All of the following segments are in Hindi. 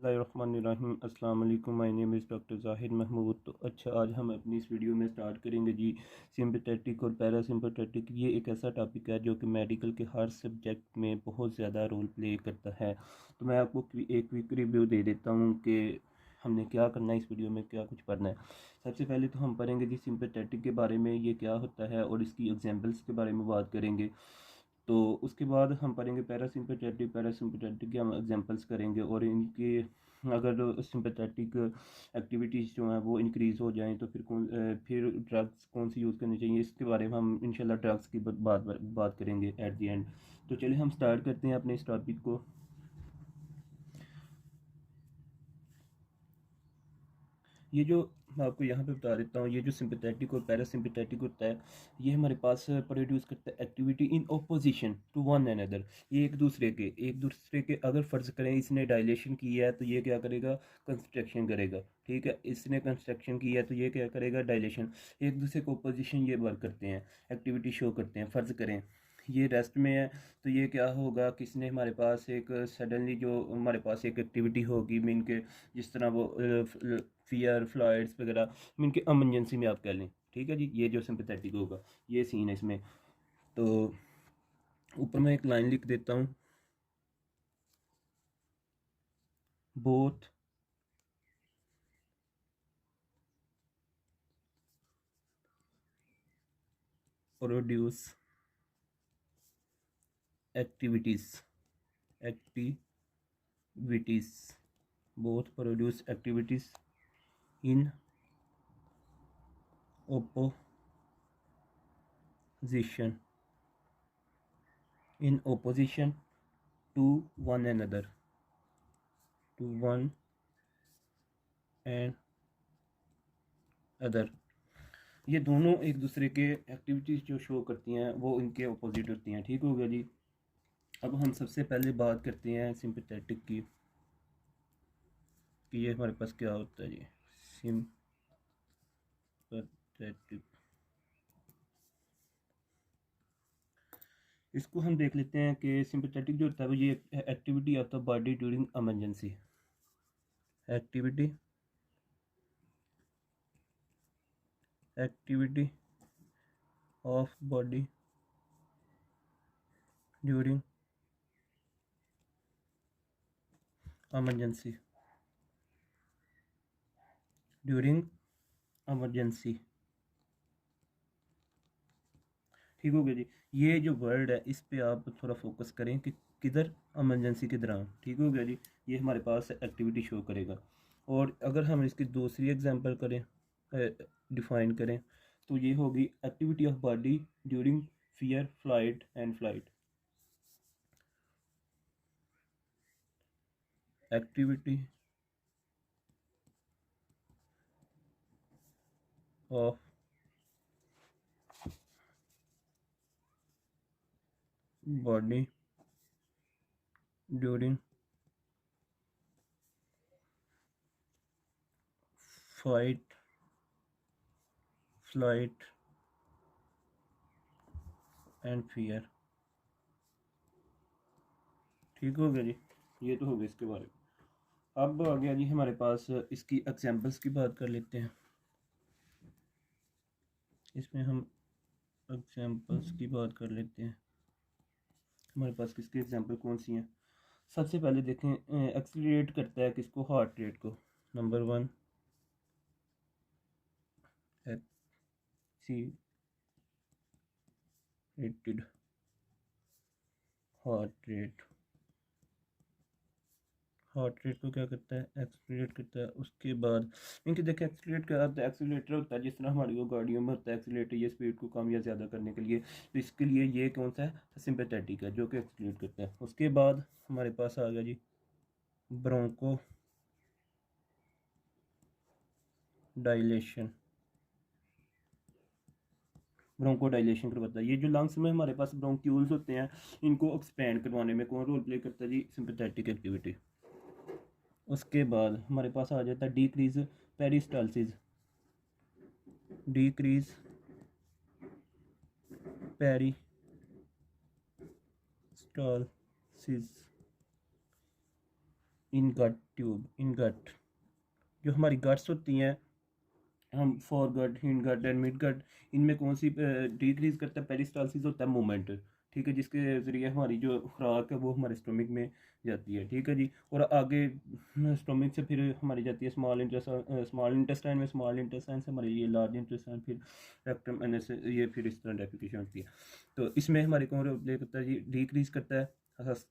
बिस्मिल्लाहिर्रहमानिर्रहीम। अस्सलाम वालेकुम। My name is doctor Zahid Mahmood. तो अच्छा, आज हम अपनी इस वीडियो में स्टार्ट करेंगे जी सिंपैथेटिक और पैरासिम्पैथेटिक। ये एक ऐसा टॉपिक है जो कि मेडिकल के हर सब्जेक्ट में बहुत ज़्यादा रोल प्ले करता है। तो मैं आपको एक क्विक रिव्यू दे देता हूँ कि हमने क्या करना है, इस वीडियो में क्या कुछ पढ़ना है। सबसे पहले तो हम पढ़ेंगे जी सिंपैथेटिक के बारे में, ये क्या होता है और इसकी एग्जांपल्स के बारे में बात करेंगे। तो उसके बाद हम पढ़ेंगे पैरासिम्पैथेटिक के हम एग्जांपल्स करेंगे और इनके अगर सिंपैथेटिक एक्टिविटीज़ जो हैं वो इंक्रीज़ हो जाएं तो फिर ड्रग्स कौन सी यूज़ करनी चाहिए, इसके बारे में हम इंशाल्लाह ड्रग्स की बात करेंगे एट द एंड। तो चलिए हम स्टार्ट करते हैं अपने इस टॉपिक को। ये जो मैं आपको यहाँ पे बता देता हूँ, ये जो सिंपैथेटिक और पैरासिम्पैथेटिक होता है, ये हमारे पास प्रोड्यूस करता है activity in opposition to one another. ये एक दूसरे के अगर फ़र्ज़ करें इसने डायलेशन किया है तो ये क्या करेगा, कंस्ट्रक्शन करेगा। ठीक है, इसने कंस्ट्रक्शन किया है तो ये क्या करेगा, डायलेशन। एक दूसरे को ओपोजिशन ये वर्क करते हैं, एक्टिविटी शो करते हैं। फ़र्ज़ करें ये रेस्ट में है तो ये क्या होगा, किसने हमारे पास एक सडनली जो हमारे पास एक एक्टिविटी होगी मीन के, जिस तरह वो फियर फ्लाइट्स वगैरह मीन के एमरजेंसी में आप कह लें। ठीक है जी, ये जो सिंपैथेटिक होगा ये सीन है इसमें। तो ऊपर मैं एक लाइन लिख देता हूँ, both produce activities activities both produce activities in opposition to one another, to one and other। ये दोनों एक दूसरे के एक्टिविटीज़ जो शो करती हैं वो इनके अपोजिट होती हैं। ठीक हो गया जी। अब हम सबसे पहले बात करते हैं सिंपैथेटिक की, कि ये हमारे पास क्या होता है जी सिंपैथेटिक। इसको हम देख लेते हैं कि सिंपैथेटिक जो होता है वो ये activity of the body during emergency. Activity of body during emergency, during emergency. ठीक हो गया जी। ये जो वर्ड है इस पे आप थोड़ा फोकस करें कि किधर, इमरजेंसी के दौरान। ठीक हो गया जी, ये हमारे पास एक्टिविटी शो करेगा। और अगर हम इसकी दूसरी एग्जांपल करें, डिफाइन करें, तो ये होगी activity of body during fear flight and flight. Activity of body during fight flight and fear. ठीक हो गया जी, ये तो हो गया इसके बारे में। अब आ गया जी हमारे पास इसकी एग्जांपल्स की बात कर लेते हैं। इसमें हम एग्जांपल्स की बात कर लेते हैं। हमारे पास किसकी एग्जांपल कौन सी हैं। सबसे पहले देखें, एक्सीलरेट करता है किसको, हार्ट रेट को। Number 1, accelerated heart rate. Heart rate को क्या करता है, एक्सीलरेट करता है। उसके बाद इनके देखिए एक्सीलरेट का अर्थ एक्सीलरेटर होता है, जिस तरह हमारी वो गाड़ियों में होता है एक्सीलरेटर, ये स्पीड को कम या ज़्यादा करने के लिए। तो इसके लिए ये कौन सा है, सिंपैथेटिक है जो कि एक्सीलरेट करता है। उसके बाद हमारे पास आ गया जी ब्रोंको डायलेशन। ब्रोंको डायलेशन करवाता है। ये जो लंग्स में हमारे पास ब्रोंक्यूल्स होते हैं, इनको एक्सपेंड करवाने में कौन रोल प्ले करता है जी, सिंपैथेटिक एक्टिविटी। उसके बाद हमारे पास आ जाता है decrease peristalsis. Decrease peristalsis. In gut tube, in gut जो हमारी गट्स होती हैं, हम foregut, hindgut and midgut, इनमें कौन सी डिक्रीज करता है? पेरिस्टालसिस होता है मूवमेंट, ठीक है, जिसके ज़रिए हमारी जो खुराक है वो हमारे स्टोमिक में जाती है, ठीक है जी। और आगे स्टोमिक से फिर हमारी जाती है स्मॉल इंटेस्टाइन, स्मॉल इंटेस्टाइन में, स्मॉल इंटेस्टाइन से हमारे लिए लार्ज इंटेस्टाइन, फिर रेक्टम एंड से ये फिर इस तरह डेफिकेशन होती है। तो इसमें हमारे कौन रोल प्ले करता है जी? डिक्रीज करता है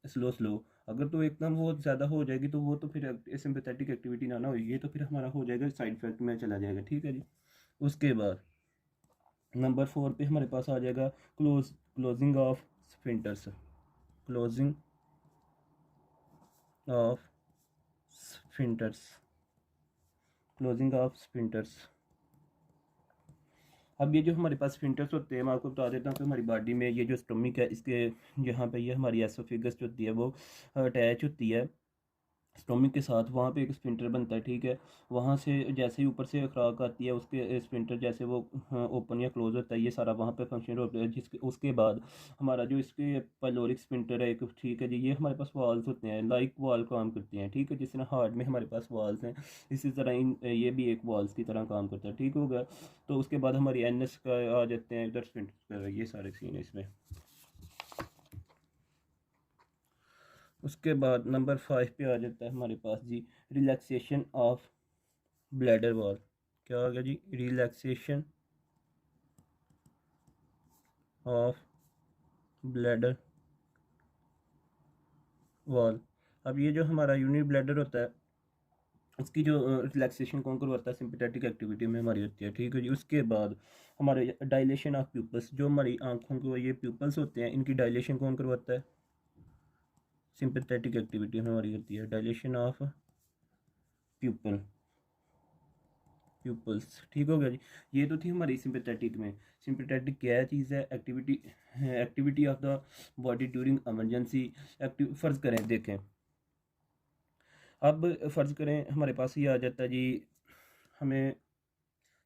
स्लो स्लो। अगर तो एकदम वो ज़्यादा हो जाएगी तो वो तो फिर सिंपैथेटिक एक्टिविटी ना हो, ये तो फिर हमारा हो जाएगा साइड इफेक्ट में चला जाएगा, ठीक है जी। उसके बाद नंबर 4 पे हमारे पास आ जाएगा closing of sphincters, closing of sphincters, closing of sphincters. अब ये जो हमारे पास स्फिंक्टर्स होते हैं, मैं आपको बता देता हूँ कि हमारी बॉडी में ये जो स्टमक है, इसके यहाँ पे ये हमारी एसोफेगस जो होती है वो अटैच होती है स्टोमिक के साथ, वहाँ पे एक स्फिंक्टर बनता है, ठीक है। वहाँ से जैसे ही ऊपर से खुराक आती है, उसके स्फिंक्टर जैसे वो ओपन या क्लोज होता है, ये सारा वहाँ पे फंक्शन होता है। जिसके उसके बाद हमारा जो इसके पाइलोरिक स्फिंक्टर है एक, ठीक है जी, ये हमारे पास वाल्स होते हैं, लाइक वाल काम करते हैं, ठीक है। जिस तरह हार्ट में हमारे पास वाल्स हैं, इसी तरह ये भी एक वाल्स की तरह काम करता है, ठीक हो गया। तो उसके बाद हमारी एनएस का आ जाते हैं इधर स्फिंक्टर, ये सारे सीन है इसमें। उसके बाद नंबर 5 पे आ जाता है हमारे पास जी रिलैक्सेशन ऑफ ब्लैडर वॉल। क्या हो गया जी? Relaxation of bladder wall. अब ये जो हमारा यूनिट ब्लैडर होता है, उसकी जो रिलैक्सेशन कौन करवाता है? सिंपैथेटिक एक्टिविटी में हमारी होती है, ठीक है जी। उसके बाद हमारे डायलेशन ऑफ प्यूपल्स, जो हमारी आंखों को ये प्यूपल्स होते हैं, इनकी डायलेशन कौन करवाता है? सिंपैथेटिक एक्टिविटी में हमारी होती है डायलेशन ऑफ प्यूपल, प्यूपल्स, ठीक हो गया जी। ये तो थी हमारी सिंपैथेटिक में। सिंपैथेटिक क्या चीज़ है? Activity, activity of the body during emergency. Active फ़र्ज़ करें, देखें, अब फ़र्ज़ करें हमारे पास ये आ जाता है जी, हमें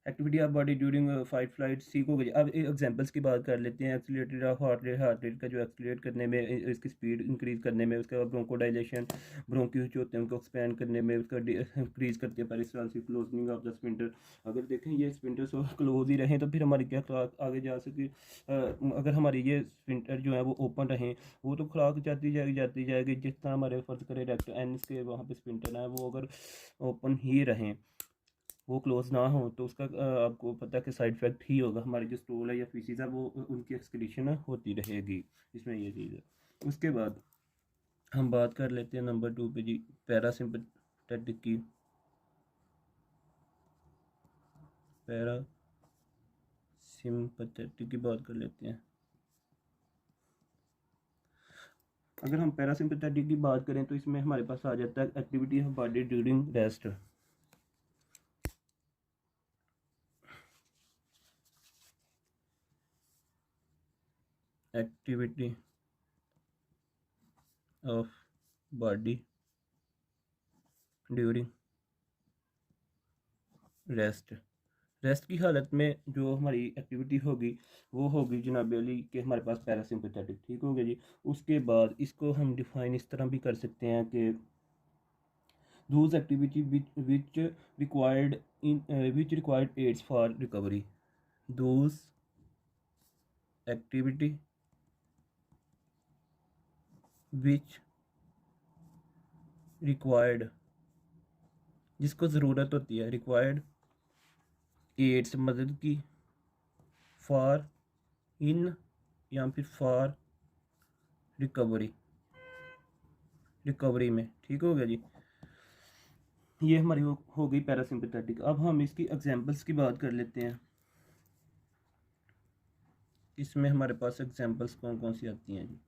activity of body during fight flight सीखोगे। अब एग्जांपल्स की बात कर लेते हैं। Accelerated of heart rate, heart rate का जो एक्सीलरेट करने में, इसकी स्पीड इंक्रीज़ करने में। उसके बाद ब्रोंकोडाइलेशन, ब्रोंक्यूल्स जो होते हैं उनको एक्सपेंड करने में, उसका इंक्रीज़ करती है पेरिस्टालसिस, क्लोजनिंग ऑफ द स्फिंक्टर। अगर देखें ये स्फिंक्टर क्लोज ही रहें तो फिर हमारी क्या खुराक आगे जा सके? अगर हमारी ये स्फिंक्टर जो है वो ओपन रहें, वो तो खुराक जाती जाएगी। जिस तरह हमारे फर्ज करें रेक्ट एन के वहाँ पे स्फिंक्टर है, वो अगर ओपन ही रहें, वो क्लोज ना हो, तो उसका आपको पता है कि साइड इफेक्ट ही होगा। हमारी जो स्टूल है या फीसिस है वो उनकी एक्सक्रीशन होती रहेगी, इसमें ये चीज़ है। उसके बाद हम बात कर लेते हैं नंबर 2 पे जी, पैरासिम्पथेटिक की। पैरासिम्पथेटिक की बात कर लेते हैं। अगर हम पैरासिम्पथेटिक की बात करें तो इसमें हमारे पास आ जाता है activity of body during rest. Activity of body during rest. Rest की हालत में जो हमारी एक्टिविटी होगी वो होगी जनाब अली कि हमारे पास पैरासिम्पथेटिक, ठीक हो गया जी। उसके बाद इसको हम डिफाइन इस तरह भी कर सकते हैं कि those activity which required in which required aids for recovery. Those activity which required, जिसको ज़रूरत होती है, रिक्वायर्ड एड्स, मदद की, फॉर इन या फिर फॉर रिकवरी, रिकवरी में, ठीक हो गया जी। ये हमारी हो गई पैरासिम्पथेटिक। अब हम इसकी एग्जांपल्स की बात कर लेते हैं। इसमें हमारे पास एग्जांपल्स कौन कौन सी आती हैं जी?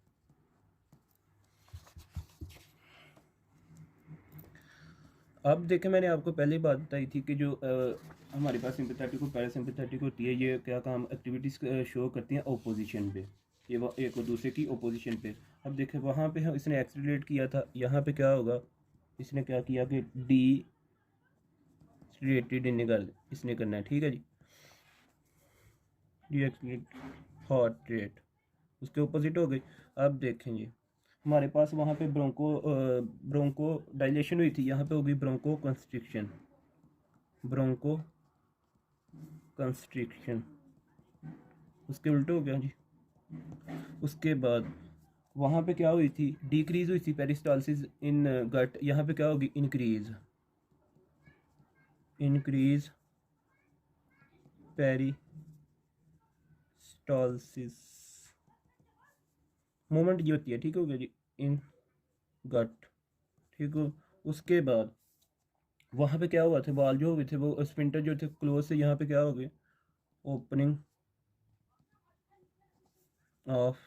अब देखें, मैंने आपको पहले ही बात बताई थी कि जो हमारे पास सिंपैथेटिक और पैरासिम्पथेटिक होती है, ये क्या काम एक्टिविटीज़ शो करती हैं ओपोजिशन पे, ये वो एक और दूसरे की ओपोजिशन पे। अब देखें वहाँ पे हम इसने एक्सीलरेट किया था, यहाँ पे क्या होगा? इसने क्या किया कि डी एक्सीलरेटेड इसने करना है, ठीक है जी। डी एक्सीलरेट हार्ट रेट उसके अपोजिट हो गई। अब देखें जी, हमारे पास वहाँ पे ब्रोंको डायलेशन हुई थी, यहाँ पे होगी ब्रोंको कंस्ट्रिक्शन, ब्रोंको कंस्ट्रिक्शन, उसके उल्टे हो गया जी। उसके बाद वहाँ पे क्या हुई थी, डिक्रीज हुई थी पेरिस्टालसिस इन गट, यहाँ पे क्या होगी, इंक्रीज, इंक्रीज पेरिस्टालसिस, मोमेंट ये होती है, ठीक हो गया जी, इन गट, ठीक हो। उसके बाद वहाँ पे क्या हुआ थे, बाल जो हुए थे वो स्फिंक्टर जो थे क्लोज से, यहाँ पे क्या हो गए, ओपनिंग ऑफ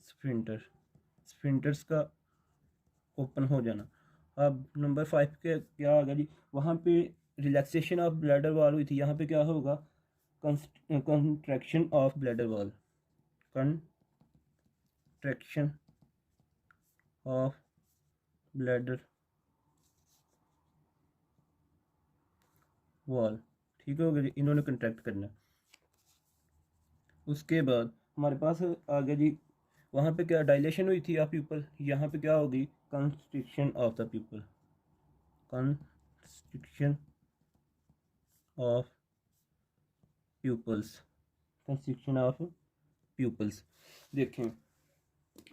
स्फिंक्टर, स्फिंक्टर्स का ओपन हो जाना। अब नंबर 5 के क्या आ गया जी, वहाँ पे रिलैक्सेशन ऑफ ब्लैडर वॉल हुई थी, यहाँ पे क्या होगा, contraction of bladder wall, contraction of bladder wall, ठीक हो गया जी, इन्होंने कंट्रैक्ट करना। उसके बाद हमारे पास आ गया जी, वहाँ पे क्या डायलेशन हुई थी ऑफ पीपल, यहाँ पे क्या होगी, constriction of the people, constriction of people's, constriction of people's. देखें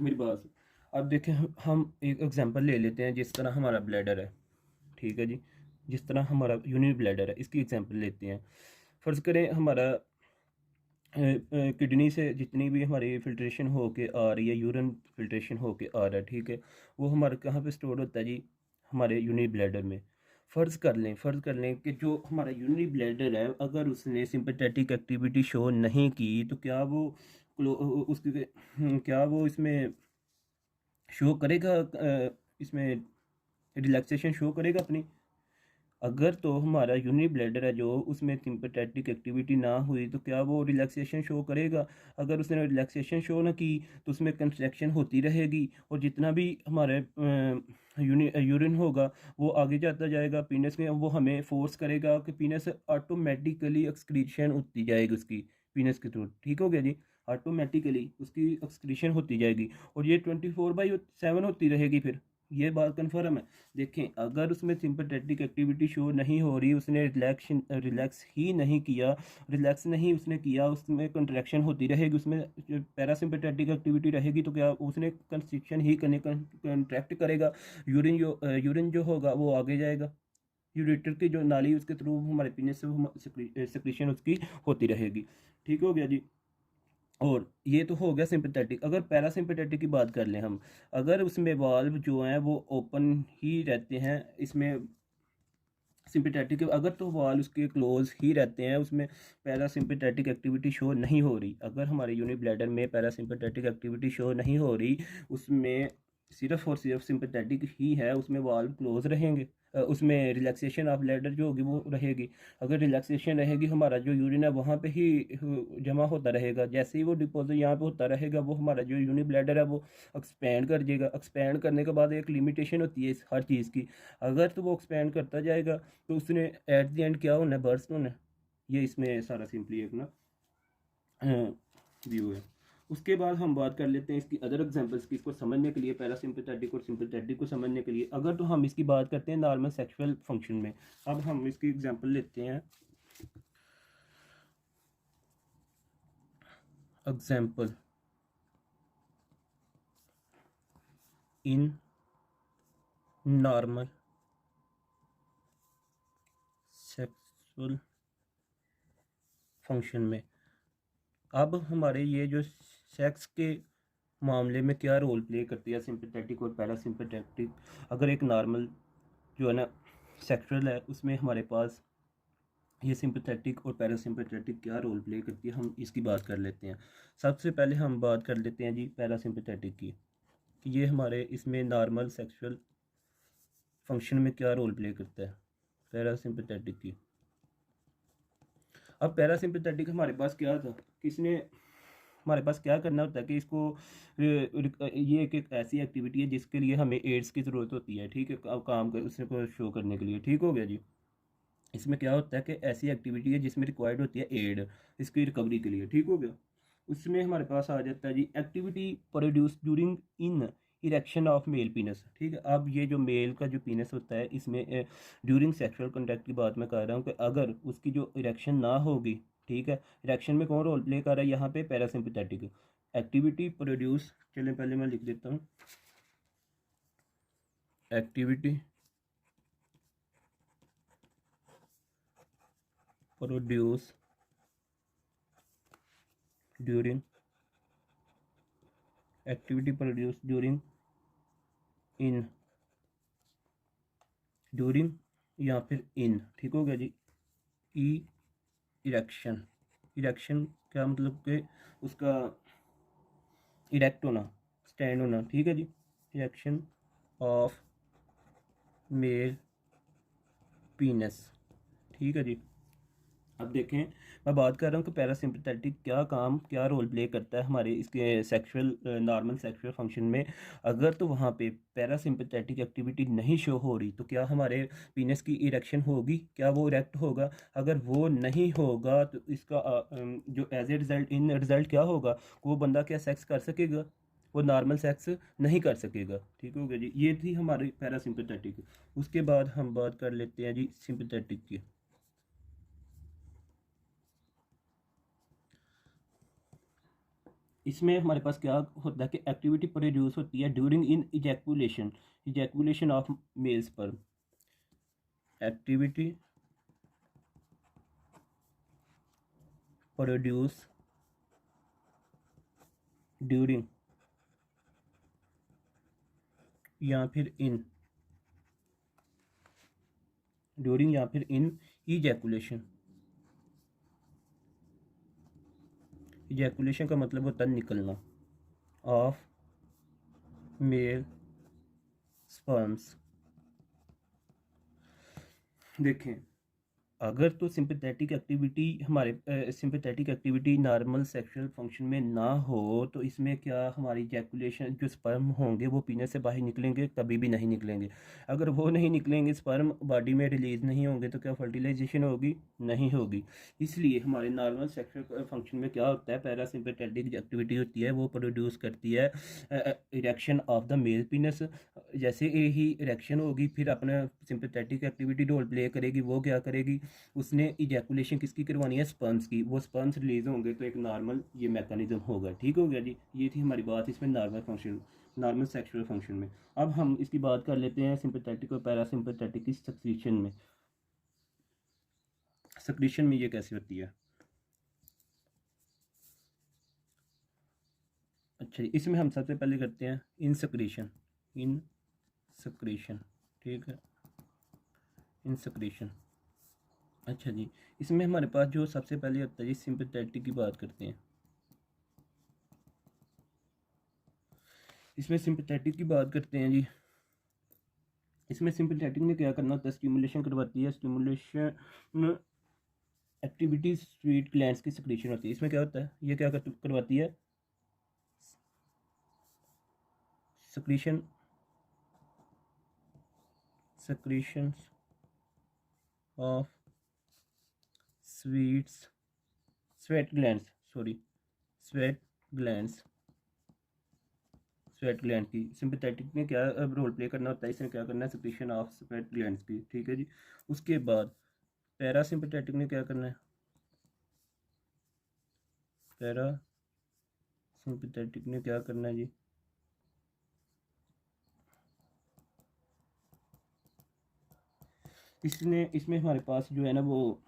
मेरी बात, अब देखें हम एक एग्जांपल ले लेते हैं, जिस तरह हमारा ब्लैडर है, ठीक है जी, जिस तरह हमारा यूनिट ब्लैडर है, इसकी एग्जांपल लेते हैं। फ़र्ज़ करें हमारा किडनी से जितनी भी हमारी फिल्ट्रेशन हो के आ रही है, यूरिन फिल्ट्रेशन हो के आ रहा है, ठीक है, वो हमारे कहाँ पे स्टोर होता है जी, हमारे यूनिट ब्लैडर में। फ़र्ज़ कर लें कि जो हमारा यूनिट ब्लैडर है, अगर उसने सिंपैथेटिक एक्टिविटी शो नहीं की तो क्या वो उसकी क्या वो इसमें शो करेगा, इसमें रिलैक्सेशन शो करेगा अपनी। अगर तो हमारा यूनिट ब्लैडर है जो, उसमें सिंपैथेटिक एक्टिविटी ना हुई तो क्या वो रिलैक्सेशन शो करेगा। अगर उसने रिलैक्सेशन शो ना की तो उसमें कंट्रैक्शन होती रहेगी, और जितना भी हमारे यूरिन होगा वो आगे जाता जाएगा पीनस में, वो हमें फोर्स करेगा कि पीनस ऑटोमेटिकली एक्सक्रीशन होती जाएगी उसकी, पीनस के थ्रू, ठीक हो गया जी, ऑटोमेटिकली उसकी एक्सक्रीशन होती जाएगी, और ये 24/7 होती रहेगी फिर, ये बात कन्फर्म है। देखें अगर उसमें सिंपैथेटिक एक्टिविटी शो नहीं हो रही, उसने रिलैक्स ही नहीं किया, रिलैक्स नहीं उसने किया, उसमें कंट्रैक्शन होती रहेगी, उसमें पैरासिम्पैथेटिक एक्टिविटी रहेगी, तो क्या उसने कंस्ट्रिक्शन ही करने, कंट्रैक्ट करेगा, यूरिन जो होगा वो आगे जाएगा, यूरेटर की जो नाली उसके थ्रू हमारे पीने से सिक्रीशन उसकी होती रहेगी, ठीक हो गया जी। और ये तो हो गया सिंपैथेटिक। अगर पैरासिम्पैथेटिक की बात कर लें हम, अगर उसमें वाल्व जो हैं वो ओपन ही रहते हैं, इसमें सिंपैथेटिक अगर तो वाल्व उसके क्लोज ही रहते हैं, उसमें पैरासिम्पैथेटिक एक्टिविटी शो नहीं हो रही, अगर हमारे यूनिट ब्लैडर में पैरासिम्पैथेटिक एक्टिविटी शो नहीं हो रही, उसमें सिर्फ और सिर्फ सिंपैथेटिक ही है, उसमें वाल्व क्लोज रहेंगे, उसमें रिलैक्सेशन ऑफ ब्लैडर जो होगी वो रहेगी। अगर रिलैक्सेशन रहेगी, हमारा जो यूरिन है वहाँ पे ही जमा होता रहेगा, जैसे ही वो डिपॉजिट यहाँ पे होता रहेगा, वो हमारा जो यूनिट ब्लैडर है वो एक्सपेंड कर जाएगा। एक्सपेंड करने के बाद एक लिमिटेशन होती है हर चीज़ की, अगर तो वो एक्सपेंड करता जाएगा तो उसने एट द एंड क्या होना है, बर्स्ट होना है। ये इसमें सारा सिंपली एक ना व्यू है। उसके बाद हम बात कर लेते हैं इसकी अदर एग्जांपल्स की, इसको समझने के लिए, पैरासिम्पैथेटिक और सिंपैथेटिक को समझने के लिए। अगर तो हम इसकी बात करते हैं नॉर्मल सेक्सुअल फंक्शन में, अब हम इसकी एग्जांपल लेते हैं। Example in normal sexual function में। अब हमारे ये जो सेक्स के मामले में क्या रोल प्ले करती है सिंपैथेटिक और पैरासिम्पैथेटिक, अगर एक नॉर्मल जो है ना सेक्सुअल है, उसमें हमारे पास ये सिंपैथेटिक और पैरासिम्पैथेटिक क्या रोल प्ले करती है, हम इसकी बात कर लेते हैं। सबसे पहले हम बात कर लेते हैं जी पैरासिम्पैथेटिक की, कि ये हमारे इसमें नॉर्मल सेक्सुअल फंक्शन में क्या रोल प्ले करता है पैरासिम्पैथेटिक की। अब पैरासिम्पैथेटिक हमारे पास क्या था, किसने हमारे पास क्या करना होता है कि इसको ये एक ऐसी एक्टिविटी है जिसके लिए हमें एड्स की ज़रूरत होती है, ठीक है, काम कर उसको शो करने के लिए, ठीक हो गया जी। इसमें क्या होता है कि ऐसी एक्टिविटी है जिसमें रिक्वायर्ड होती है एड इसकी रिकवरी के लिए, ठीक हो गया। उसमें हमारे पास आ जाता है जी activity produce during in erection of male penis, ठीक है। अब ये जो मेल का जो पीनस होता है, इसमें ड्यूरिंग सेक्सुअल कॉन्टैक्ट की बात मैं कर रहा हूँ कि अगर उसकी जो इरेक्शन ना होगी, ठीक है। इरेक्शन में कौन रोल प्ले कर रहा है यहाँ पे? पैरासिम्पथेटिक एक्टिविटी प्रोड्यूस, चलें पहले मैं लिख देता हूँ, activity produce during, activity produce during इन, ड्यूरिंग या फिर इन, ठीक हो गया जी। ई इरेक्शन, इरेक्शन क्या मतलब कि उसका इरेक्ट होना, स्टैंड होना, ठीक है जी। इरेक्शन ऑफ मेल पीनस, ठीक है जी। अब देखें, मैं बात कर रहा हूँ कि पैरासिम्पथेटिक क्या काम, क्या रोल प्ले करता है हमारे इसके सेक्सुअल, नॉर्मल सेक्सुअल फंक्शन में। अगर तो वहाँ पे पैरासिम्पथेटिक एक्टिविटी नहीं शो हो रही तो क्या हमारे पीनस की इरेक्शन होगी? क्या वो इरेक्ट होगा? अगर वो नहीं होगा तो इसका जो as a result, in result क्या होगा? वो बंदा क्या सेक्स कर सकेगा? वो नॉर्मल सेक्स नहीं कर सकेगा, ठीक हो गया जी। ये थी हमारी पैरासिम्पथेटिक। उसके बाद हम बात कर लेते हैं जी सिंपथेटिक की। इसमें हमारे पास क्या होता है कि एक्टिविटी प्रोड्यूस होती है during in ejaculation, ejaculation of male sperm, activity produce during या फिर इन, ड्यूरिंग या फिर इन इजैकुलेशन। इजैकुलेशन का मतलब होता है निकलना, ऑफ मेल स्पर्म्स। देखें, अगर तो सिंपैथेटिक एक्टिविटी हमारे sympathetic activity normal sexual function में ना हो तो इसमें क्या हमारी जैकुलेशन, जो स्पर्म होंगे वो पीने से बाहर निकलेंगे? कभी भी नहीं निकलेंगे। अगर वो नहीं निकलेंगे, स्पर्म बॉडी में रिलीज नहीं होंगे तो क्या फर्टिलाइजेशन होगी? नहीं होगी। इसलिए हमारे नॉर्मल सेक्सुअल फंक्शन में क्या होता है, पैरासिम्पैथेटिक एक्टिविटी होती है वो प्रोड्यूस करती है erection of the male penis. जैसे ही इरेक्शन होगी फिर अपना सिंपैथेटिक एक्टिविटी रोल प्ले करेगी। वो क्या करेगी? उसने इजैकुलेशन किसकी करवानी है? स्पर्म्स की। वो स्पर्म्स रिलीज होंगे तो एक नॉर्मल ये मैकेनिज्म होगा, ठीक हो गया जी। ये थी हमारी बात इसमें normal function, normal sexual function में। अब हम इसकी बात कर लेते हैं सिंपैथेटिक और पैरासिम्पैथेटिक की सक्रीशन में। सक्रीशन में ये कैसे होती है? अच्छा जी, इसमें हम सबसे पहले करते हैं इन सक्रीशन, इन सक्रीशन, ठीक है, इन सक्रीशन। अच्छा जी, इसमें हमारे पास जो सबसे पहले होता है जी, सिंपैथेटिक की बात करते हैं। इसमें सिंपैथेटिक की बात करते हैं जी। इसमें सिंपैथेटिक में क्या करना होता है? स्टिमुलेशन करवाती है, स्टिमुलेशन एक्टिविटीज स्वीट ग्लैंड्स की सिक्रीशन होती है। इसमें क्या होता है? ये क्या करवाती है? Secretion, secretions of sweets, sweat glands, sorry, sweat glands, sweat gland की। सिंपैथेटिक में क्या रोल प्ले करना होता है? इसमें क्या करना है? सिक्रीशन ऑफ स्वेट ग्लैंड्स की, ठीक है जी। उसके बाद पैरासिम्पैथेटिक ने क्या करना है? पैरा सिंपैथेटिक ने क्या करना है जी? इसमें हमारे पास जो है ना वो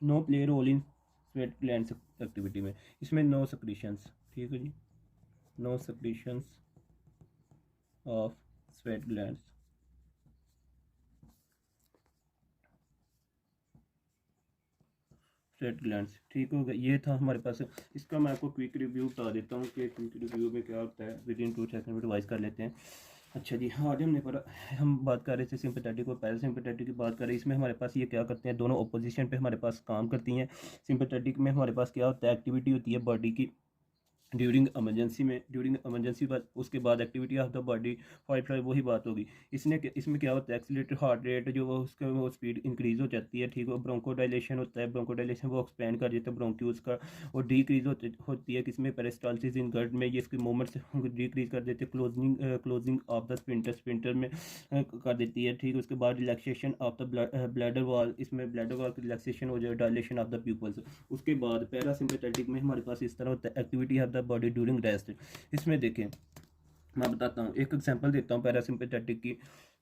no play role in sweat gland activity में। इसमें नो सक्रीशंस, ठीक है जी, no secretions of sweat glands, sweat glands, ठीक हो गया। ये था हमारे पास। इसका मैं आपको क्विक रिव्यू बता देता हूँ कि क्विक रिव्यू में क्या होता है। विद इन 2 सेकंड में रिवाइज कर लेते हैं। अच्छा जी, हाँ, आज हम बात कर रहे थे सिंपैथेटिक और पैरासिम्पैथेटिक की बात कर रहे हैं। इसमें हमारे पास ये क्या करते हैं? दोनों अपोजिशन पे हमारे पास काम करती हैं। सिंपैथेटिक में हमारे पास क्या होता है? एक्टिविटी होती है बॉडी की ड्यूरिंग एमरजेंसी बाद उसके बाद activity of the body fight flight वही बात होगी। इसमें क्या होता है, एक्सीलरेटेड हार्ट रेट जो उसका वो स्पीड इंक्रीज हो जाती है, ठीक है। ब्रोंकोडाइलेशन होता है, ब्रोंकोडाइलेशन वो एक्सपेंड कर देता है ब्रोंक्यूल्स का, और डिक्रीज होती है किसमें, पेरिस्टाल्सिस इन गट में, ये इसकी मूवमेंट्स डिक्रीज कर देते हैं। क्लोजिंग ऑफ द स्पिंटर में कर देती है, ठीक है। उसके बाद relaxation of the bladder wall, इसमें ब्लैडर वॉल की रिलैक्सेशन हो जाए, डायलेशन ऑफ द प्यूपल्स। उसके बाद पैरासिम्पेथेटिक में हमारे पास इस तरह होता है, activity of the body during rest. इसमें देखें, मैं बताता हूँ, एक एग्जांपल देता हूँ पैरासिम्पेथेटिक की।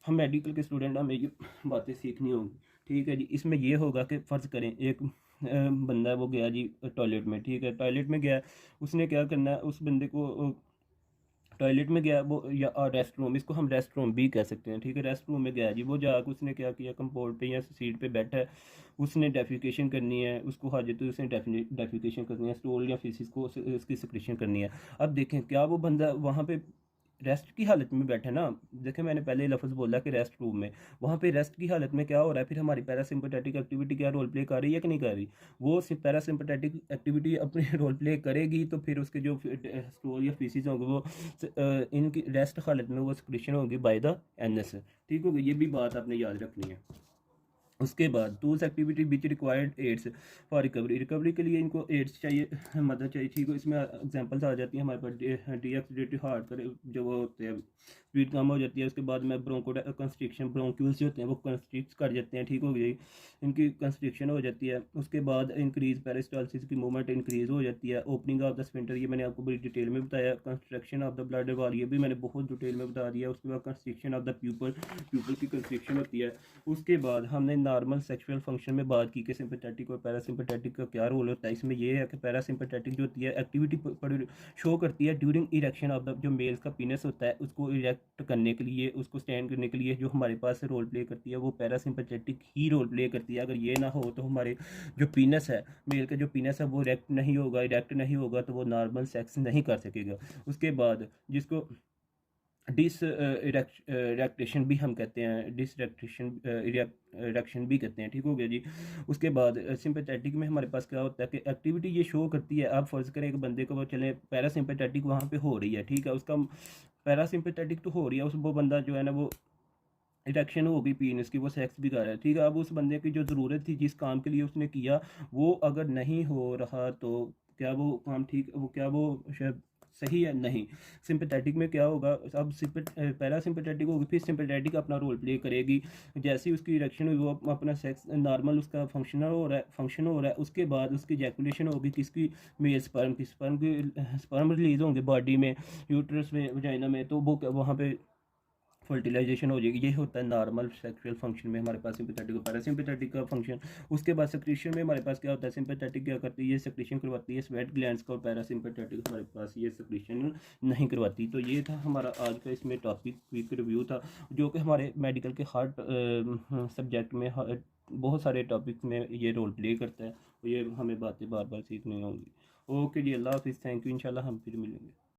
हम मेडिकल के स्टूडेंट, हमें ये बातें सीखनी होगी, ठीक है जी। इसमें ये होगा कि फ़र्ज़ करें एक बंदा वो गया जी टॉयलेट में, ठीक है। टॉयलेट में गया, उसने क्या करना है, उस बंदे को टॉयलेट में गया वो, या रेस्ट रूम, इसको हम रेस्ट रूम भी कह सकते हैं, ठीक है। रेस्ट रूम में गया जी, वो जाकर उसने क्या किया, कंपाउंड पे या सीट पे बैठा है, उसने डेफिकेशन करनी है, उसको हाजत है, उसने डेफिकेशन करनी है, स्टूल या फीसिस को उसकी सिक्रेशन करनी है। अब देखें, क्या वो बंदा वहाँ पे रेस्ट की हालत में बैठा ना, देखें मैंने पहले लफ्ज़ बोला कि रेस्ट रूम में, वहाँ पे रेस्ट की हालत में क्या हो रहा है, फिर हमारी पैरासिम्पेथेटिक एक्टिविटी क्या रोल प्ले कर रही है कि नहीं कर रही। वो पैरासिम्पेथेटिक एक्टिविटी अपनी रोल प्ले करेगी, तो फिर उसके जो स्टूल या फीसिस होंगे वो इनकी रेस्ट हालत में वो सिक्रेशन होगी बाय द एनएस, ठीक होगी। ये भी बात आपने याद रखनी है। उसके बाद tools activity which required aids for recovery के लिए इनको एड्स चाहिए, मदद चाहिए, ठीक है। इसमें एग्जांपल्स आ जाती हैं हमारे पास, डीएक्सीडेटेड हार्ट कर जो वो होते हैं, स्पीड कम हो जाती है। उसके बाद में कंस्ट्रिक्शन, ब्रोंक्यूल्स जो होते हैं वो कंस्ट्रिक्ट कर जाते हैं, ठीक हो गई, इनकी कंस्ट्रिक्शन हो जाती है। उसके बाद इंक्रीज पेरिस्टाल्सिस की मूवमेंट इंक्रीज हो जाती है। ओपनिंग ऑफ द स्फिंक्टर, ये मैंने आपको बड़ी डिटेल में बताया। Construction of the bladder wall, ये भी मैंने बहुत डिटेल में बता दिया। उसके बाद कंस्ट्रिक्शन ऑफ द प्यूपल की कंस्ट्रिक्शन होती है। उसके बाद हमने नॉर्मल सेक्सुअल फंक्शन में बात की कि सिंपैथेटिक और पैरासिम्पेथेटिक का क्या रोल होता है। इसमें यह है कि पैरासिम्पेथेटिक जो होती है एक्टिविटी शो करती है ड्यूरिंग इरेक्शन ऑफ द, जो मेल्स का पीनस होता है उसको इरेक्ट करने के लिए, उसको स्टैंड करने के लिए जो हमारे पास रोल प्ले करती है वो पैरासिम्पेथेटिक ही रोल प्ले करती है। अगर ये ना हो तो हमारे जो पीनस है, मेल का जो पीनस है वो इरेक्ट नहीं होगा, तो वो नॉर्मल सेक्स नहीं कर सकेगा। उसके बाद जिसको इरेक्टेशन भी हम कहते हैं, इरेक्शन भी कहते हैं, ठीक हो गया जी। उसके बाद सिंपैथेटिक में हमारे पास क्या होता है कि एक्टिविटी ये शो करती है, आप फर्ज करें एक बंदे को वो चले पैरासिम्पेथेटिक वहाँ पे हो रही है, ठीक है, उसका पैरासिम्पेथेटिक तो हो रही है, वो बंदा जो है ना वो इरेक्शन हो गई पीनस की, वो सेक्स भी कर रहा है, ठीक है। अब उस बंदे की जो ज़रूरत थी, जिस काम के लिए उसने किया, वो अगर नहीं हो रहा तो क्या वो काम ठीक, वो क्या वो शायद सही है, नहीं। सिंपैथेटिक में क्या होगा, अब पैरासिम्पेथेटिक होगी, फिर सिंपैथेटिक अपना रोल प्ले करेगी। जैसे ही उसकी इरेक्शन हुई वो अपना सेक्स नॉर्मल उसका फंक्शन हो रहा है। उसके बाद उसकी जैकुलेशन होगी, किसकी, मेल स्पर्म रिलीज होंगे बॉडी में, यूट्रस में, वजाइना में, तो वो वहाँ पे फर्टिलाइजेशन हो जाएगी। ये होता है नॉर्मल सेक्सुअल फंक्शन में हमारे पास सिंपैथेटिक और पैरासिम्पेथेटिक का फंक्शन। उसके बाद सेक्रेशन में हमारे पास क्या होता है, सिंपैथेटिक क्या करती है, ये सेक्रेशन करवाती है स्वेट ग्लैंड्स का, और पैरासिम्पेथेटिक हमारे पास ये सेक्रेशन नहीं करवाती। तो ये था हमारा आज का इसमें टॉपिक क्विक रिव्यू था, जो कि हमारे मेडिकल के हर सब्जेक्ट में बहुत सारे टॉपिक्स में ये रोल प्ले करता है, और ये हमें बातें बार बार सीखनी होंगी। ओके जी, अल्लाह हाफिज़, थैंक यू, इंशाल्लाह हम फिर मिलेंगे।